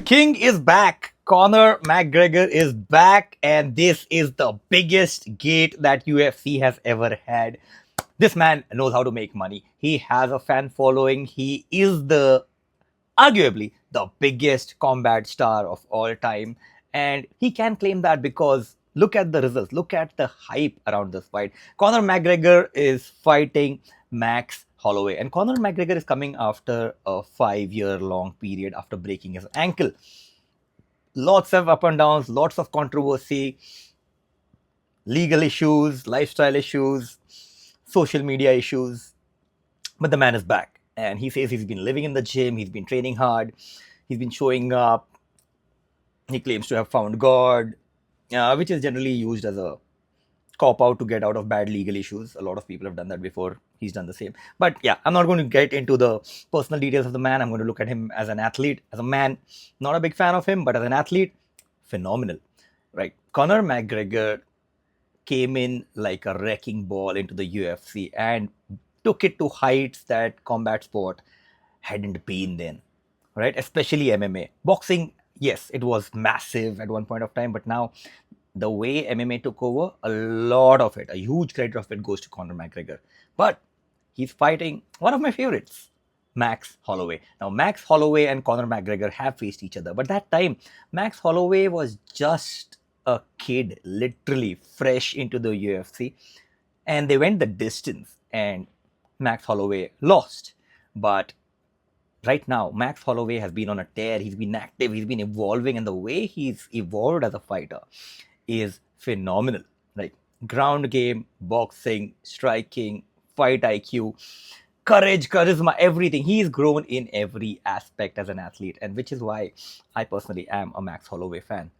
king is back. Conor McGregor is back, and this is the biggest gate that UFC has ever had. This man knows how to make money. He has a fan following. He is the arguably the biggest combat star of all time, and he can claim that because look at the results, look at the hype around this fight. Conor McGregor is fighting Max Holloway, and Conor McGregor is coming after a 5-year long period after breaking his ankle. Lots of up and downs, lots of controversy, legal issues, lifestyle issues, social media issues, but the man is back, and he says he's been living in the gym, he's been training hard, he's been showing up. He claims to have found God, which is generally used as a cop out to get out of bad legal issues. A lot of people have done that before. He's done the same. But yeah, I'm not going to get into the personal details of the man. I'm going to look at him as an athlete, as a man. Not a big fan of him, but as an athlete, phenomenal. Right? Conor McGregor came in like a wrecking ball into the UFC and took it to heights that combat sport hadn't been then, right? Especially MMA. Boxing, yes, it was massive at one point of time, but now the way MMA took over, a lot of it, a huge credit of it goes to Conor McGregor. But he's fighting one of my favorites, Max Holloway. Now, Max Holloway and Conor McGregor have faced each other, but that time, Max Holloway was just a kid, literally fresh into the UFC, and they went the distance, and Max Holloway lost. But right now, Max Holloway has been on a tear. He's been active, he's been evolving, and the way he's evolved as a fighter is phenomenal. Like ground game, boxing, striking, fight IQ, courage, charisma, everything. He's grown in every aspect as an athlete, and which is why I personally am a Max Holloway fan.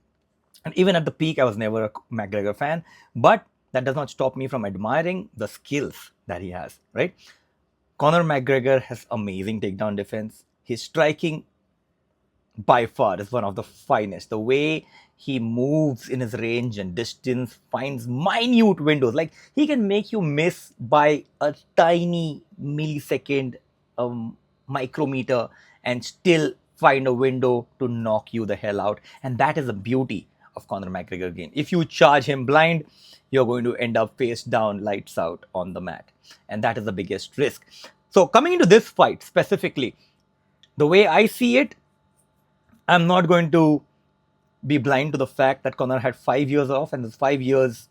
And even at the peak, I was never a McGregor fan, but that does not stop me from admiring the skills that he has, right? Conor McGregor has amazing takedown defense. His striking by far is one of the finest. The way he moves in his range and distance, finds minute windows. Like he can make you miss by a tiny millisecond, micrometer, and still find a window to knock you the hell out. And that is the beauty of Conor McGregor game. If you charge him blind, you're going to end up face down, lights out on the mat. And that is the biggest risk. So coming into this fight specifically, the way I see it, I'm not going to be blind to the fact that Conor had 5 years off, and those 5 years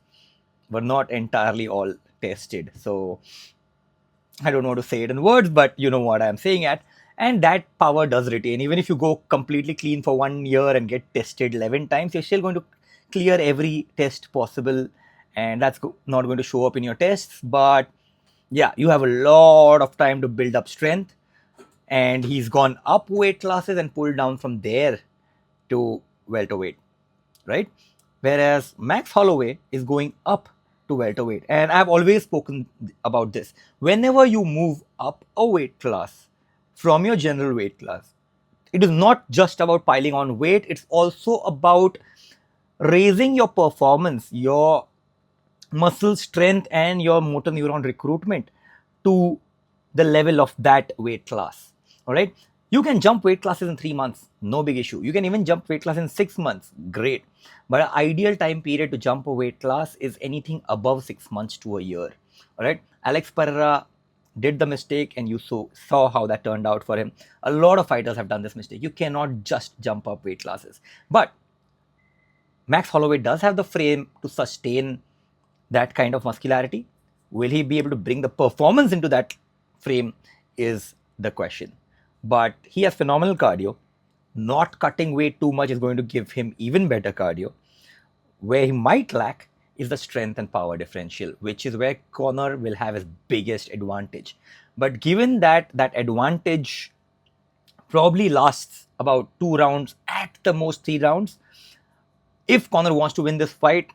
were not entirely all tested. So I don't want to say it in words, but you know what I'm saying at. And that power does retain. Even if you go completely clean for 1 year and get tested 11 times, you're still going to clear every test possible. And that's not going to show up in your tests. But yeah, you have a lot of time to build up strength. And he's gone up weight classes and pulled down from there to welterweight, right? Whereas Max Holloway is going up to welterweight. And I've always spoken about this. Whenever you move up a weight class from your general weight class, it is not just about piling on weight, it's also about raising your performance, your muscle strength, and your motor neuron recruitment to the level of that weight class. All right. You can jump weight classes in 3 months, no big issue. You can even jump weight class in 6 months, great. But an ideal time period to jump a weight class is anything above 6 months to a year. All right. Alex Pereira did the mistake, and you saw how that turned out for him. A lot of fighters have done this mistake. You cannot just jump up weight classes. But Max Holloway does have the frame to sustain that kind of muscularity. Will he be able to bring the performance into that frame is the question. But he has phenomenal cardio. Not cutting weight too much is going to give him even better cardio. Where he might lack is the strength and power differential, which is where Conor will have his biggest advantage. But given that that advantage probably lasts about 2 rounds, at the most 3 rounds, if Conor wants to win this fight,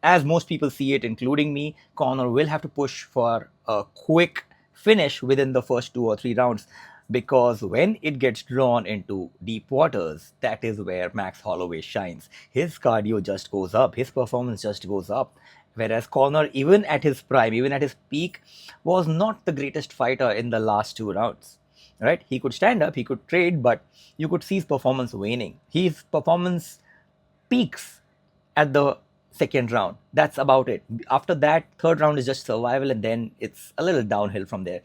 as most people see it, including me, Conor will have to push for a quick finish within the first 2 or 3 rounds. Because when it gets drawn into deep waters, that is where Max Holloway shines. His cardio just goes up, his performance just goes up. Whereas Conor, even at his prime, even at his peak, was not the greatest fighter in the last 2 rounds. right? He could stand up, he could trade, but you could see his performance waning. His performance peaks at the second round. That's about it. After that, third round is just survival, and then it's a little downhill from there.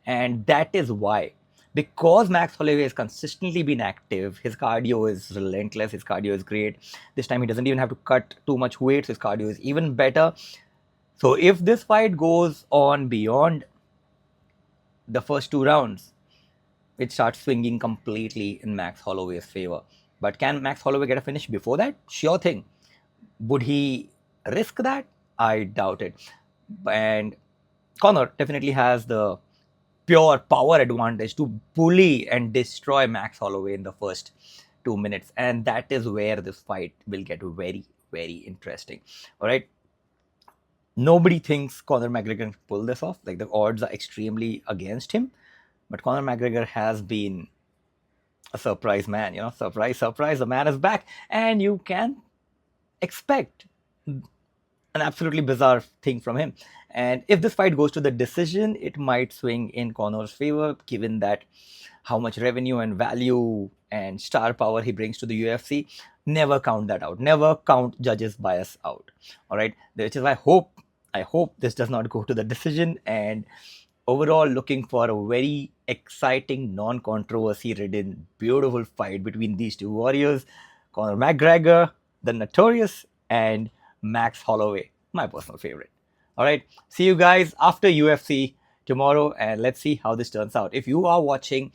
And that is why, because Max Holloway has consistently been active, his cardio is relentless, his cardio is great. This time he doesn't even have to cut too much weight, so his cardio is even better. So if this fight goes on beyond the first two rounds, it starts swinging completely in Max Holloway's favor. But can Max Holloway get a finish before that? Sure thing. Would he risk that? I doubt it. And Conor definitely has the pure power advantage to bully and destroy Max Holloway in the first 2 minutes. And that is where this fight will get very, very interesting. All right. Nobody thinks Conor McGregor can pull this off. Like, the odds are extremely against him. But Conor McGregor has been a surprise man. Surprise, surprise, the man is back. And you can expect an absolutely bizarre thing from him. And if this fight goes to the decision, it might swing in Conor's favor, given that how much revenue and value and star power he brings to the UFC. Never count that out. Never count judges' bias out. All right, which is why I hope this does not go to the decision. And overall, looking for a very exciting, non-controversy ridden, beautiful fight between these two warriors, Conor McGregor, the Notorious, and Max Holloway, my personal favorite. All right, see you guys after UFC tomorrow, and let's see how this turns out. If you are watching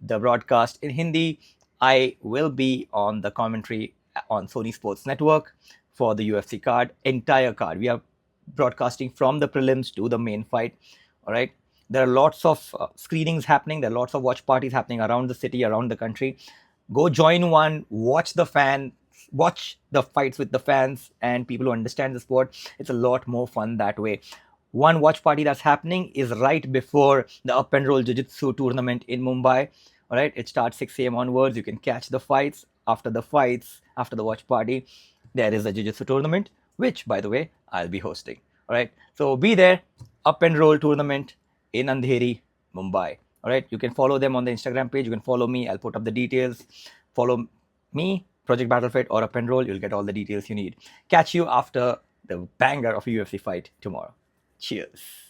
the broadcast in Hindi, I will be on the commentary on Sony Sports Network for the UFC card, entire card. We are broadcasting from the prelims to the main fight. All right, there are lots of screenings happening. There are lots of watch parties happening around the city, around the country. Go join one, watch the fights with the fans and people who understand the sport. It's a lot more fun that way. One watch party that's happening is right before the Up and Roll Jiu-Jitsu tournament in Mumbai. All right, it starts 6 a.m. onwards. You can catch the fights. After the watch party, there is a Jiu-Jitsu tournament, which, by the way, I'll be hosting. All right, so be there. Up and Roll tournament in Andheri, Mumbai. All right, you can follow them on the Instagram page. You can follow me. I'll put up the details. Follow me, Project Battlefit, or Up and Roll. You'll get all the details you need. Catch you after the banger of a UFC fight tomorrow. Cheers.